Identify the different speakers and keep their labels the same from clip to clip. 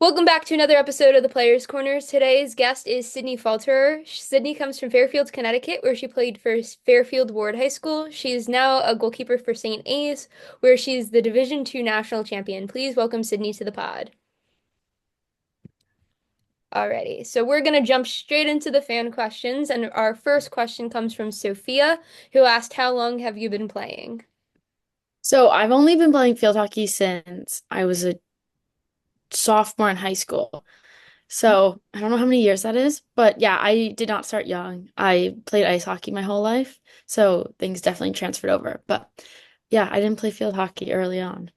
Speaker 1: Welcome back to another episode of the Players Corner. Today's guest is Sidney Falterer. Sydney comes from Fairfield, Connecticut, where she played for Fairfield Ward High School. She is now a goalkeeper for St. A's, where she's the Division II National Champion. Please welcome Sydney to the pod. Alrighty, so we're gonna jump straight into the fan questions, and our first question comes from Sophia, who asked, "How long have you been playing?"
Speaker 2: So I've only been playing field hockey since I was a sophomore in high school. So I don't know how many years that is, but yeah, I did not start young. I played ice hockey my whole life, so things definitely transferred over. But yeah, I didn't play field hockey early on.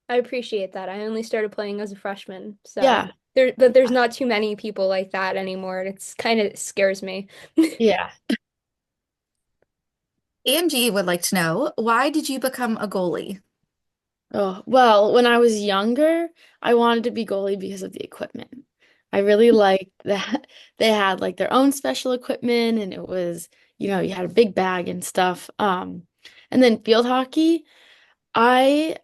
Speaker 1: I appreciate that. I only started playing as a freshman, so
Speaker 2: Yeah,
Speaker 1: but there's not too many people like that anymore, and it's kind of scares me.
Speaker 2: yeah.
Speaker 3: Angie would like to know, why did you become a goalie?
Speaker 2: Oh, well, when I was younger, I wanted to be goalie because of the equipment. I really liked that they had like their own special equipment and it was, you had a big bag and stuff. And then field hockey, I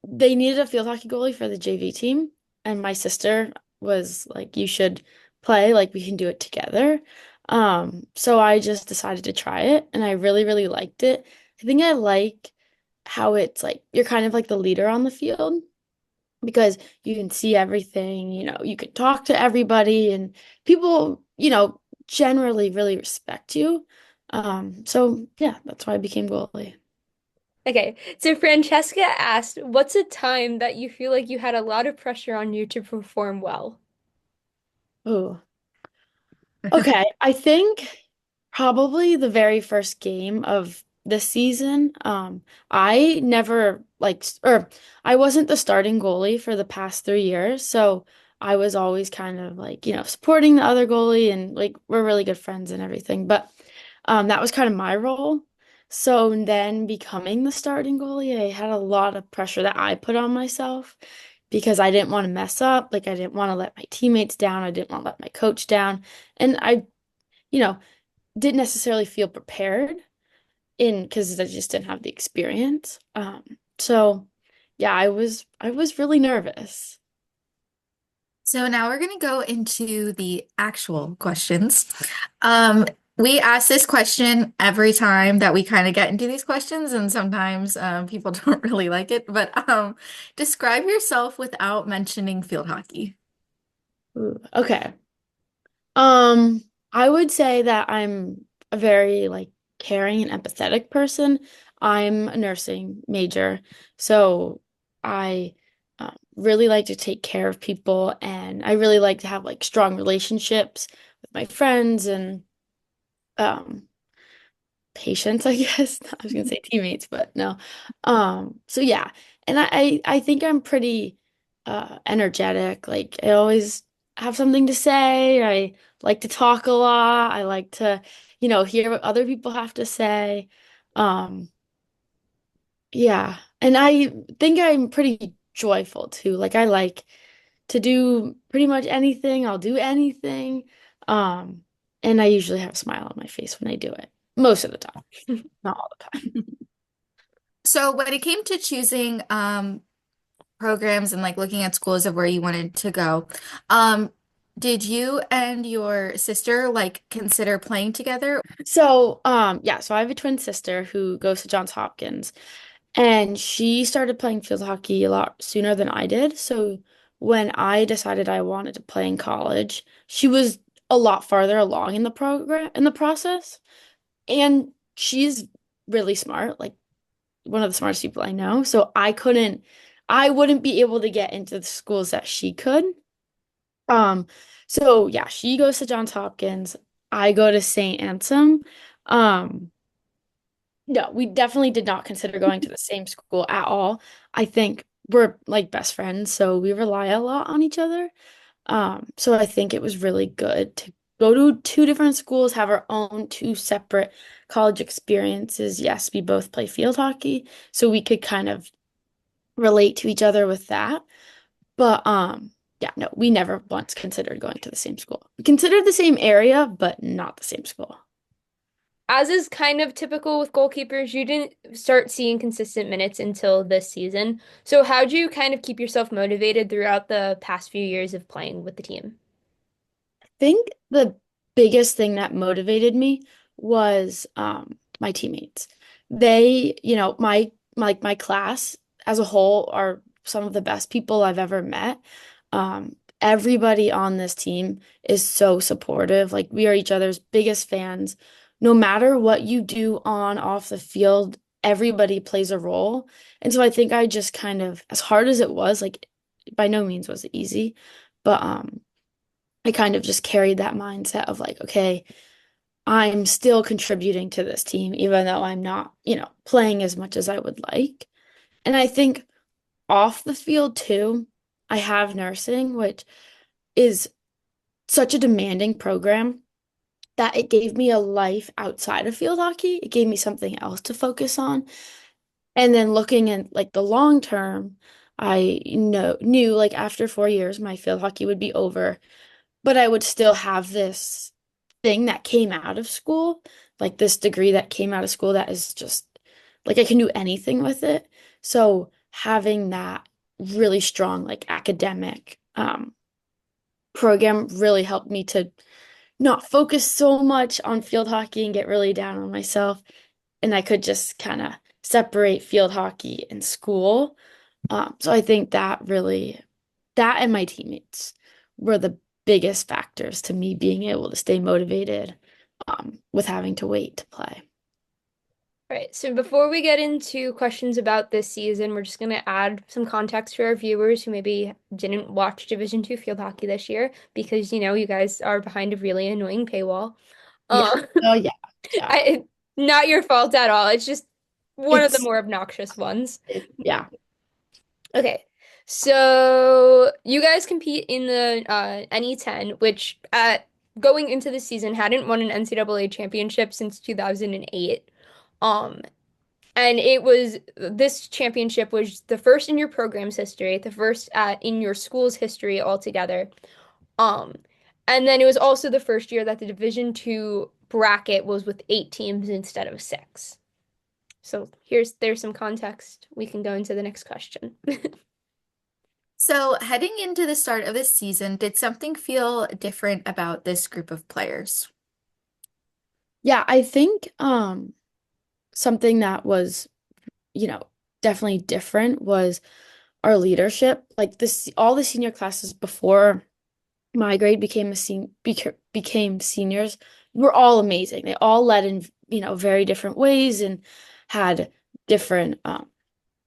Speaker 2: they needed a field hockey goalie for the JV team, and my sister was like, "You should play, like we can do it together." So I just decided to try it, and I really, really liked it. I think I like how it's like you're kind of like the leader on the field because you can see everything, you can talk to everybody, and people, generally really respect you. So yeah, that's why I became goalie.
Speaker 1: Okay, so Francesca asked, "What's a time that you feel like you had a lot of pressure on you to perform well?"
Speaker 2: Ooh. Okay, I think probably the very first game of this season. I never like, or I wasn't the starting goalie for the past 3 years, so I was always kind of like, supporting the other goalie, and like we're really good friends and everything. But that was kind of my role. So then becoming the starting goalie, I had a lot of pressure that I put on myself because I didn't want to mess up. Like I didn't want to let my teammates down. I didn't want to let my coach down. And I, you know, didn't necessarily feel prepared in because I just didn't have the experience. So yeah, I was really nervous.
Speaker 3: So now we're going to go into the actual questions. Um, we ask this question every time that we kind of get into these questions, and sometimes people don't really like it. But describe yourself without mentioning field hockey.
Speaker 2: Ooh, okay. I would say that I'm a very like caring and empathetic person. I'm a nursing major, so I really like to take care of people, and I really like to have like strong relationships with my friends and um patients, I guess. I was gonna say teammates, but no. So yeah, and I think I'm pretty energetic. Like I always have something to say. I like to talk a lot. I like to, hear what other people have to say. Um, yeah, and I think I'm pretty joyful too. Like I like to do pretty much anything. I'll do anything. Um, and I usually have a smile on my face when I do it. Most of the time, not all the time.
Speaker 3: So when it came to choosing programs and like looking at schools of where you wanted to go, um, did you and your sister like consider playing together?
Speaker 2: So, yeah, so I have a twin sister who goes to Johns Hopkins, and she started playing field hockey a lot sooner than I did. So when I decided I wanted to play in college, she was a lot farther along in the program in the process. And she's really smart, like one of the smartest people I know. So I wouldn't be able to get into the schools that she could. Um, so yeah, she goes to Johns Hopkins. I go to St. Anselm. Um, no, we definitely did not consider going to the same school at all. I think we're like best friends, so we rely a lot on each other. So I think it was really good to go to two different schools, have our own two separate college experiences. Yes, we both play field hockey, so we could kind of relate to each other with that. But yeah, no, we never once considered going to the same school. We considered the same area, but not the same school.
Speaker 1: as is kind of typical with goalkeepers, you didn't start seeing consistent minutes until this season. So how'd you kind of keep yourself motivated throughout the past few years of playing with the team?
Speaker 2: Think the biggest thing that motivated me was my teammates. They, my class as a whole are some of the best people I've ever met. Everybody on this team is so supportive. Like we are each other's biggest fans. No matter what you do on off the field, everybody plays a role. And so I think I just kind of, as hard as it was, like by no means was it easy, but I kind of just carried that mindset of like, okay, I'm still contributing to this team, even though I'm not, playing as much as I would like. And I think off the field too, I have nursing, which is such a demanding program that it gave me a life outside of field hockey. It gave me something else to focus on. And then looking at like the long term, I knew like after 4 years, my field hockey would be over, but I would still have this thing that came out of school, like this degree that came out of school that is just like I can do anything with it. So having that really strong like academic program really helped me to not focus so much on field hockey and get really down on myself. And I could just kind of separate field hockey and school. So I think that and my teammates were the biggest factors to me being able to stay motivated, with having to wait to play.
Speaker 1: All right, so before we get into questions about this season, we're just going to add some context to our viewers who maybe didn't watch Division Two field hockey this year because, you guys are behind a really annoying paywall.
Speaker 2: Yeah.
Speaker 1: Uh,
Speaker 2: Oh yeah. Yeah.
Speaker 1: not your fault at all. It's just one of the
Speaker 2: It's
Speaker 1: more obnoxious ones.
Speaker 2: yeah.
Speaker 1: Okay, so you guys compete in the NE10, which going into the season hadn't won an NCAA championship since 2008. Um, and this championship was the first in your program's history, the first in your school's history altogether. Um, and then it was also the first year that the Division Two bracket was with 8 teams instead of six. So there's some context. We can go into the next question.
Speaker 3: So, heading into the start of this season, did something feel different about this group of players?
Speaker 2: Yeah, I think something that was, you know, definitely different was our leadership. Like this all the senior classes before my grade became seniors were all amazing. They all led in, very different ways and had different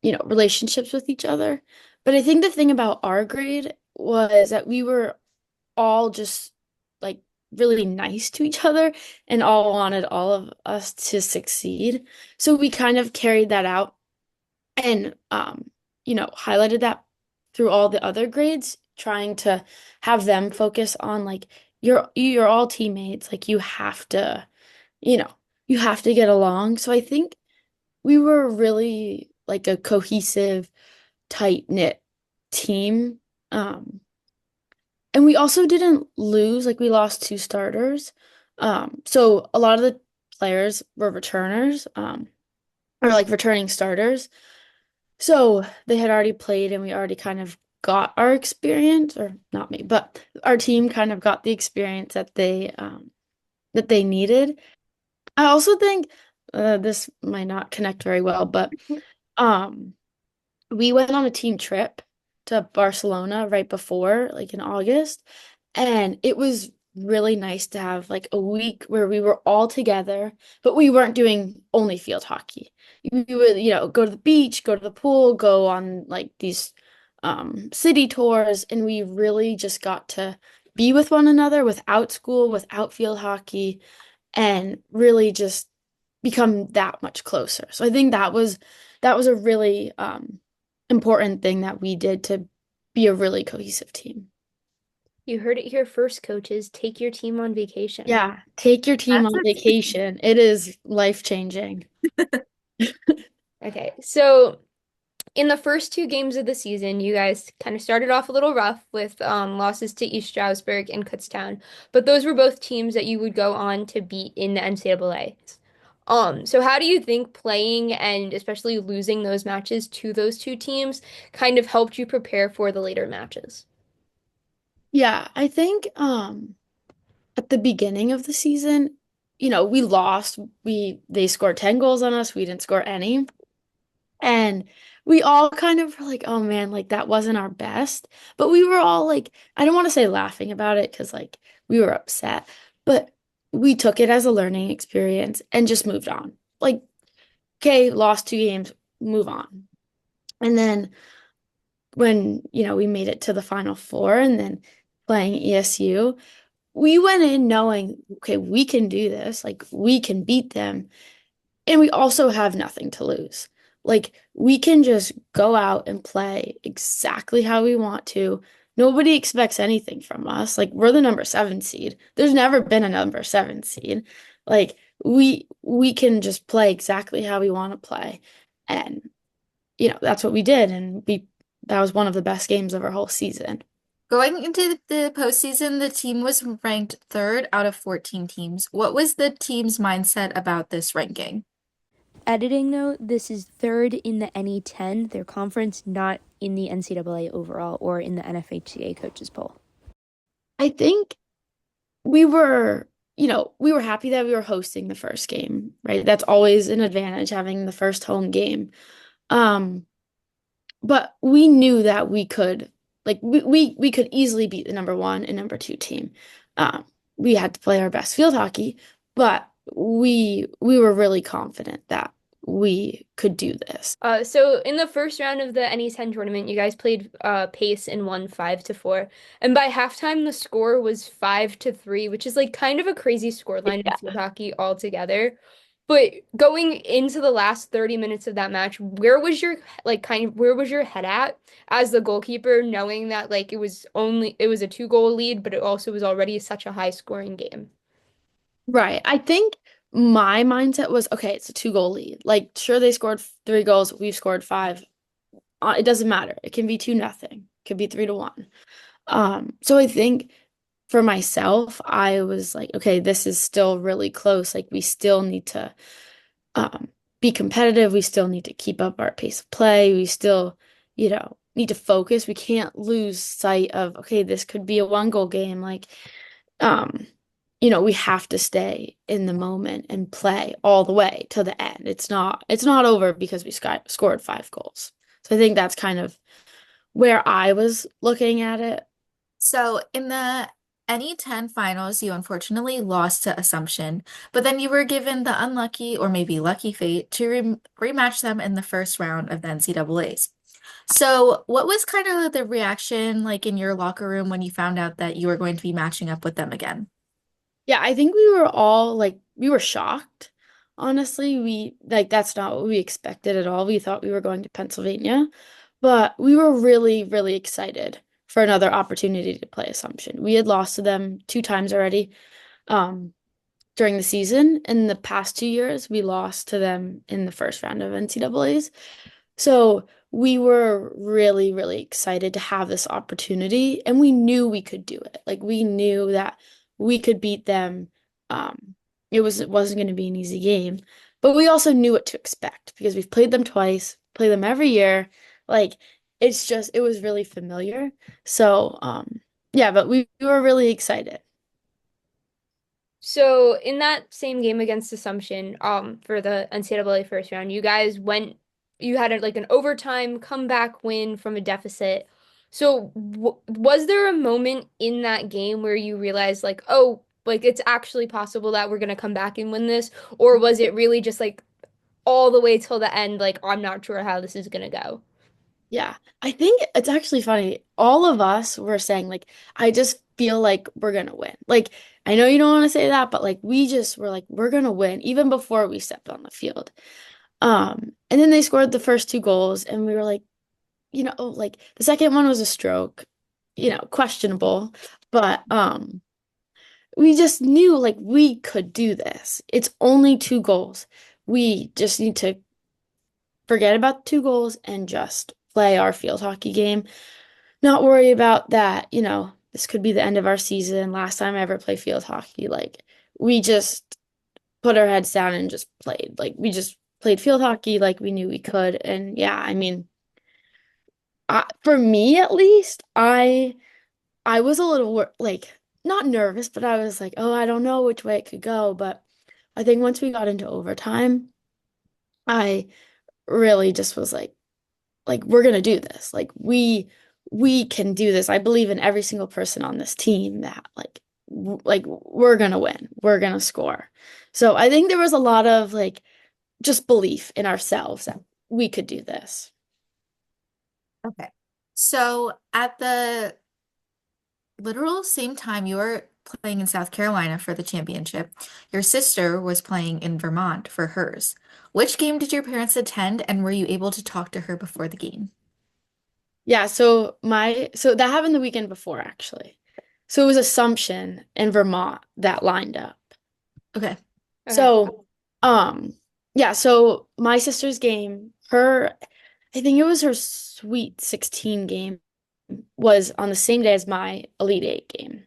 Speaker 2: relationships with each other. But I think the thing about our grade was that we were all just like really nice to each other and all wanted all of us to succeed. So we kind of carried that out and highlighted that through all the other grades, trying to have them focus on like you're all teammates, like you know, you have to get along. So I think we were really like a cohesive, tight-knit team. And we also didn't lose, like we lost two starters. So a lot of the players were returners, or like returning starters. So they had already played and we already kind of got our experience, or not me, but our team kind of got the experience that they needed. I also think this might not connect very well, but um we went on a team trip to Barcelona right before, like in August, and it was really nice to have like a week where we were all together, but we weren't doing only field hockey. We would, go to the beach, go to the pool, go on like these city tours, and we really just got to be with one another without school, without field hockey, and really just become that much closer. So I think that was a really important thing that we did to be a really cohesive team.
Speaker 1: You heard it here first, coaches. Take your team on vacation.
Speaker 2: Yeah, take your team
Speaker 3: That's
Speaker 2: on
Speaker 3: a
Speaker 2: vacation. It is life-changing.
Speaker 1: Okay, so in the first two games of the season, you guys kind of started off a little rough with losses to East Stroudsburg and Kutztown, but those were both teams that you would go on to beat in the NCAA. So how do you think playing and especially losing those matches to those two teams kind of helped you prepare for the later matches?
Speaker 2: Yeah, I think at the beginning of the season, we lost. They scored 10 goals on us. We didn't score any. And we all kind of were like, oh man, like that wasn't our best. But we were all like, I don't want to say laughing about it because like we were upset, but we took it as a learning experience and just moved on. Like, okay, lost 2 games, move on. And then when, we made it to the final four and then playing ESU, we went in knowing, okay, we can do this, like we can beat them. And we also have nothing to lose. Like, we can just go out and play exactly how we want to. Nobody expects anything from us. Like, we're the number 7 seed. There's never been a number 7 seed. Like, we can just play exactly how we want to play. And, that's what we did. And that was one of the best games of our whole season.
Speaker 3: Going into the postseason, the team was ranked third out of 14 teams. What was the team's mindset about this ranking?
Speaker 4: Editing note, this is third in the NE10, their conference, not in the NCAA overall or in the NFHCA coaches poll.
Speaker 2: I think we were, we were happy that we were hosting the first game, right? That's always an advantage having the first home game. Um, but we knew that we could, like, we could easily beat the number 1 and number 2 team. We had to play our best field hockey, but we were really confident that we could do this.
Speaker 1: So in the first round of the NE10 tournament, you guys played pace and won 5-4. And by halftime, the score was 5-3, which is like kind of a crazy scoreline in field hockey altogether. But going into the last 30 minutes of that match, where was your head at as the goalkeeper, knowing that like it was a 2-goal lead, but it also was already such a high scoring game?
Speaker 2: Right. I think my mindset was, okay, it's a 2-goal lead. Like, sure, they scored 3 goals, we've scored 5. It doesn't matter. It can be 2-0. It could be 3-1. So I think for myself, I was like, okay, this is still really close. Like, we still need to be competitive. We still need to keep up our pace of play. We still, need to focus. We can't lose sight of, okay, this could be a 1-goal game. Like, um, we have to stay in the moment and play all the way to the end. It's not over because we scored 5 goals. So I think that's kind of where I was looking at it.
Speaker 3: So in the NE10 finals, you unfortunately lost to Assumption, but then you were given the unlucky or maybe lucky fate to rematch them in the first round of the NCAAs. So what was kind of the reaction like in your locker room when you found out that you were going to be matching up with them again?
Speaker 2: Yeah, I think we were all like we were shocked. Honestly, we like that's not what we expected at all. We thought we were going to Pennsylvania, but we were really, really excited for another opportunity to play Assumption. We had lost to them 2 times already um, during the season. In the past 2 years, we lost to them in the first round of NCAAs. So we were really, really excited to have this opportunity, and we knew we could do it. Like, we knew that we could beat them. Um, it wasn't going to be an easy game, but we also knew what to expect because we've played them twice, play them every year. Like, it was really familiar. So, yeah, but we were really excited.
Speaker 1: So in that same game against Assumption, for the NCAA first round, you had like an overtime comeback win from a deficit. So w was there a moment in that game where you realized like, oh, like it's actually possible that we're gonna come back and win this, or was it really just like all the way till the end, like I'm not sure how this is gonna go?
Speaker 2: Yeah, I think it's actually funny. All of us were saying, like, I just feel like we're gonna win. Like, I know you don't want to say that, but like, we just were like, we're gonna win even before we stepped on the field. And then they scored the first 2 goals, and we were like, like the second one was a stroke, questionable, but we just knew like we could do this. It's only 2 goals. We just need to forget about the 2 goals and just play our field hockey game. Not worry about that, this could be the end of our season. Last time I ever played field hockey. Like, we just put our heads down and just played. Like we just played field hockey like we knew we could. And yeah, I mean, for me at least, I was a little like not nervous, but I was like, oh, I don't know which way it could go. But I think once we got into overtime, I really just was like we're gonna do this. Like we can do this. I believe in every single person on this team that like we're gonna win. We're gonna score. So I think there was a lot of like just belief in ourselves that we could do this.
Speaker 3: Okay. So at the literal same time you were playing in South Carolina for the championship, your sister was playing in Vermont for hers. Which game did your parents attend, and were you able to talk to her before the game?
Speaker 2: Yeah, so that happened the weekend before actually. So it was Assumption in Vermont that lined up.
Speaker 3: Okay.
Speaker 1: Okay.
Speaker 2: So yeah, so my sister's game, I think it was her Sweet 16 game was on the same day as my Elite Eight game.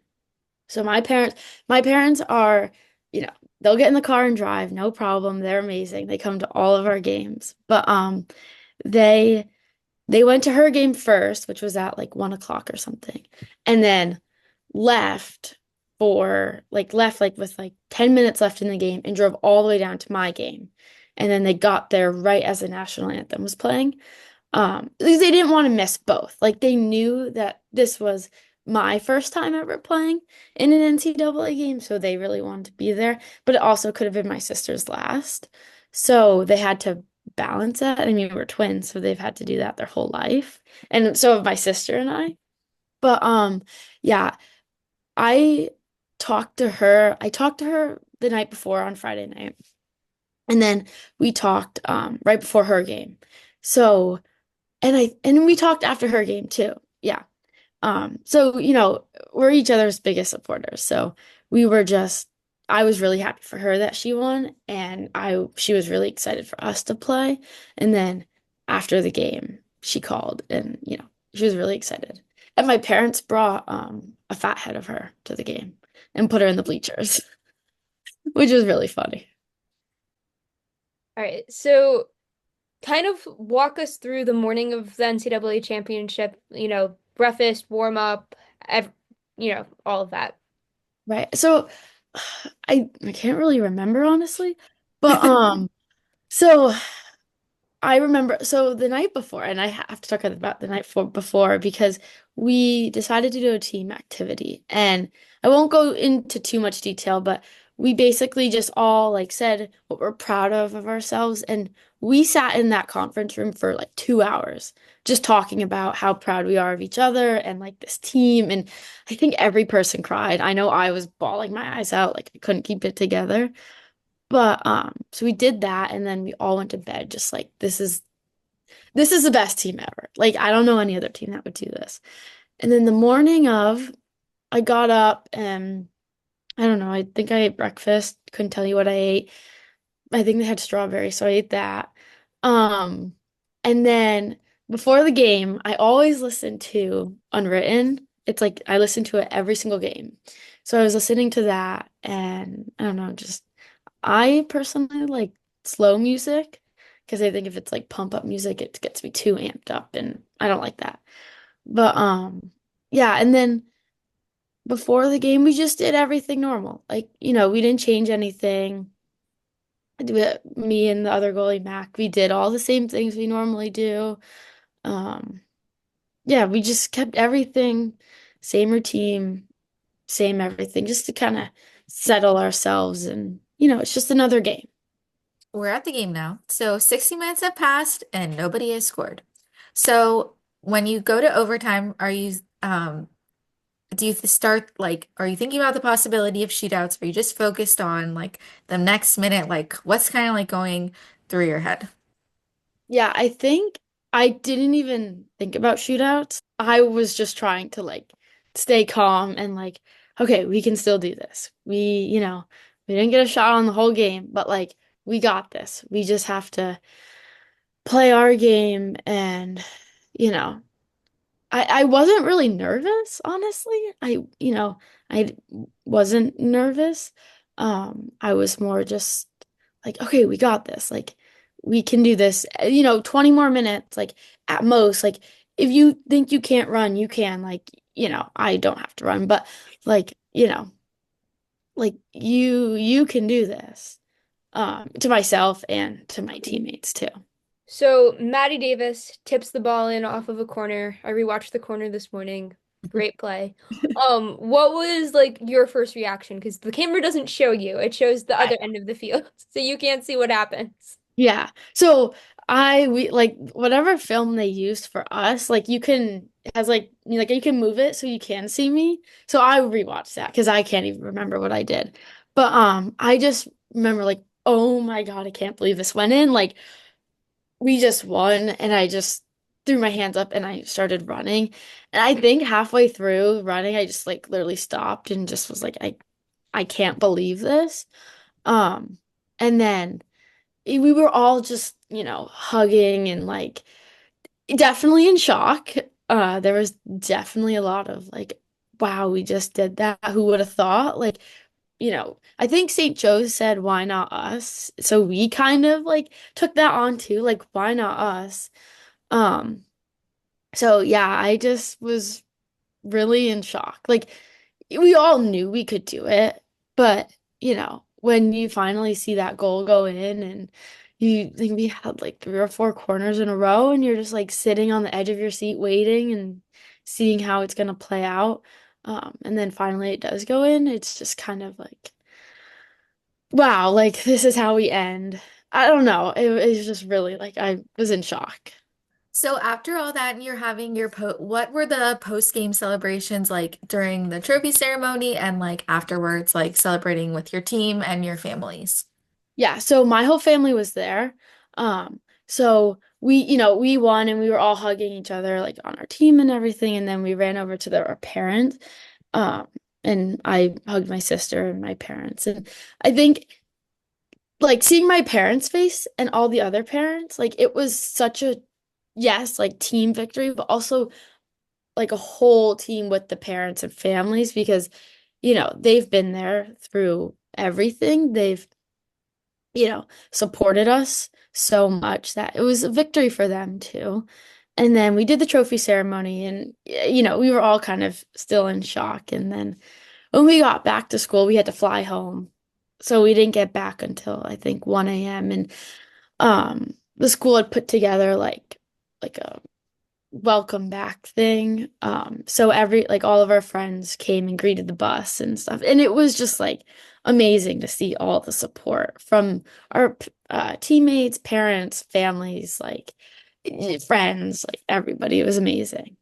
Speaker 2: So my parents are, you know, they'll get in the car and drive, no problem. They're amazing. They come to all of our games. But they they went to her game first, which was at like 1 o'clock or something, and then left left like with like 10 minutes left in the game and drove all the way down to my game. And then they got there right as the national anthem was playing. Because they didn't want to miss both. Like they knew that this was my first time ever playing in an NCAA game, so they really wanted to be there. But it also could have been my sister's last. So they had to balance that. I mean, we're twins, so they've had to do that their whole life. And so have my sister and I. But yeah, I I talked to her the night before on Friday night. And then we talked right before her game. So and we talked after her game too. Yeah. So, we're each other's biggest supporters. So we were just, I was really happy for her that she won, and she was really excited for us to play. And then after the game, she called and, she was really excited. And my parents brought a fat head of her to the game and put her in the bleachers, which was really funny.
Speaker 1: All right. So kind of walk us through the morning of the NCAA championship, breakfast, warm up, all of that.
Speaker 2: Right. So I can't really remember honestly, but so I remember, so the night before, and I have to talk about the night before because we decided to do a team activity. And I won't go into too much detail, but we basically just all like said what we're proud of ourselves. And we sat in that conference room for like 2 hours just talking about how proud we are of each other and like this team. And I think every person cried. I know I was bawling my eyes out, like I couldn't keep it together. But so we did that and then we all went to bed just like this is the best team ever. Like I don't know any other team that would do this. And then the morning of I got up and I don't know, I think I ate breakfast. Couldn't tell you what I ate. I think they had strawberries, so I ate that. Um and then before the game, I always listen to Unwritten. It's like I listen to it every single game. So I was listening to that and I don't know, just I personally like slow music because I think if it's like pump up music, it gets me too amped up and I don't like that. But yeah, and then before the game we just did everything normal. Like, we didn't change anything. Me and the other goalie Mac, we did all the same things we normally do. Um yeah, we just kept everything same routine, same everything just to kind of settle ourselves and it's just another game.
Speaker 3: We're at the game now. So 60 minutes have passed and nobody has scored. So when you go to overtime, do you start like, are you thinking about the possibility of shootouts? Are you just focused on like the next minute? Like what's kind of like going through your head?
Speaker 2: Yeah, I think I didn't even think about shootouts. I was just trying to like stay calm and like, okay, we can still do this. We didn't get a shot on the whole game, but like we got this. We just have to play our game and you know, I wasn't really nervous, honestly. I wasn't nervous. I was more just like, okay, we got this. Like, we can do this. 20 more minutes, like at most. Like, if you think you can't run, you can. Like, I don't have to run, but like, like you can do this. To myself and to my teammates too.
Speaker 1: So Maddie Davis tips the ball in off of a corner. I rewatched the corner this morning. Great play. What was like your first reaction? Because the camera doesn't show you. It shows the other end of the field. So you can't see what happens.
Speaker 2: Yeah. So we like whatever film they used for us, like you can has like you can move it so you can see me. So I rewatched that because I can't even remember what I did. But I just remember like, oh my God, I can't believe this went in. Like we just won and I just threw my hands up and I started running. And I think halfway through running, I just like literally stopped and just was like, I can't believe this. Um and then we were all just, hugging and like definitely in shock. There was definitely a lot of like, wow, we just did that. Who would have thought? Like, I think St. Joe's said, why not us? So we kind of like took that on too, like, why not us? Um, so yeah, I just was really in shock. Like we all knew we could do it, but when you finally see that goal go in and you think we had like three or four corners in a row and you're just like sitting on the edge of your seat waiting and seeing how it's gonna play out. And then finally it does go in, it's just kind of like, wow, like this is how we end. I don't know. It was just really like I was in shock.
Speaker 3: So after all that, and you're having your what were the post-game celebrations like during the trophy ceremony and like afterwards, like celebrating with your team and your families?
Speaker 2: Yeah, so my whole family was there. So we won and we were all hugging each other like on our team and everything. And then we ran over to our parents. Um, and I hugged my sister and my parents. And I think like seeing my parents' face and all the other parents, like it was such a yes, like team victory, but also like a whole team with the parents and families because, they've been there through everything. They've supported us so much that it was a victory for them too. And then we did the trophy ceremony and we were all kind of still in shock. And then when we got back to school, we had to fly home. So we didn't get back until I think 1 a.m. And the school had put together like a welcome back thing. So like all of our friends came and greeted the bus and stuff. And it was just like amazing to see all the support from our teammates, parents, families, like friends, like everybody. It was amazing.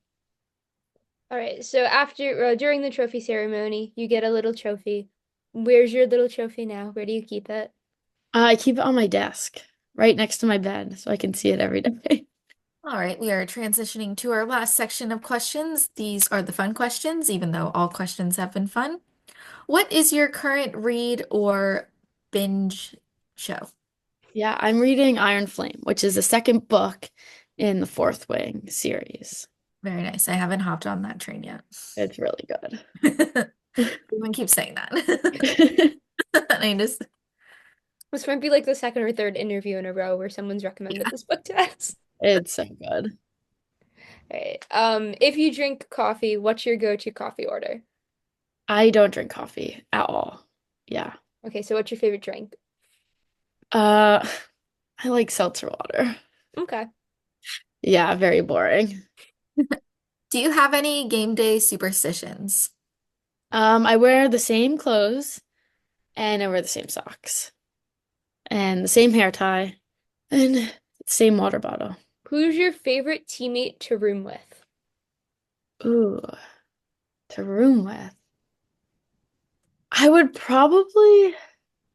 Speaker 1: All right. So after during the trophy ceremony, you get a little trophy. Where's your little trophy now? Where do you keep it?
Speaker 2: I keep it on my desk right next to my bed so I can see it every day.
Speaker 3: All right, we are transitioning to our last section of questions. These are the fun questions, even though all questions have been fun. What is your current read or binge show?
Speaker 2: Yeah, I'm reading Iron Flame, which is the second book in the Fourth Wing series.
Speaker 3: Very nice. I haven't hopped on that train yet.
Speaker 2: It's really good.
Speaker 3: Everyone keeps saying that. I just
Speaker 1: This might be like the second or third interview in a row where someone's recommended
Speaker 3: yeah.
Speaker 1: this book to us.
Speaker 2: It's so good.
Speaker 1: All right. If you drink coffee, what's your go-to coffee order?
Speaker 2: I don't drink coffee at all. Yeah.
Speaker 1: Okay, so what's your favorite drink?
Speaker 2: Uh, I like seltzer water.
Speaker 1: Okay.
Speaker 2: Yeah, very boring.
Speaker 3: Do you have any game day superstitions?
Speaker 2: I wear the same clothes and I wear the same socks and the same hair tie and the same water bottle.
Speaker 1: Who's your favorite teammate to room with?
Speaker 2: Ooh, to room with. I would probably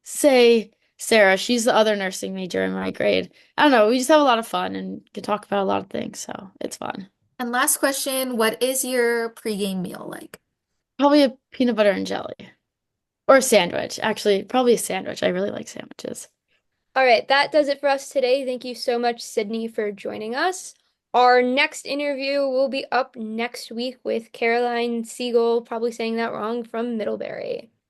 Speaker 2: say Sarah. She's the other nursing major in my grade. I don't know. We just have a lot of fun and can talk about a lot of things, so it's fun.
Speaker 3: And last question, what is your pregame meal like?
Speaker 2: Probably a peanut butter and jelly or a sandwich. Actually, probably a sandwich. I really like sandwiches.
Speaker 1: All right, that does it for us today. Thank you so much, Sydney, for joining us. Our next interview will be up next week with Caroline Siegel, probably saying that wrong, from Middlebury.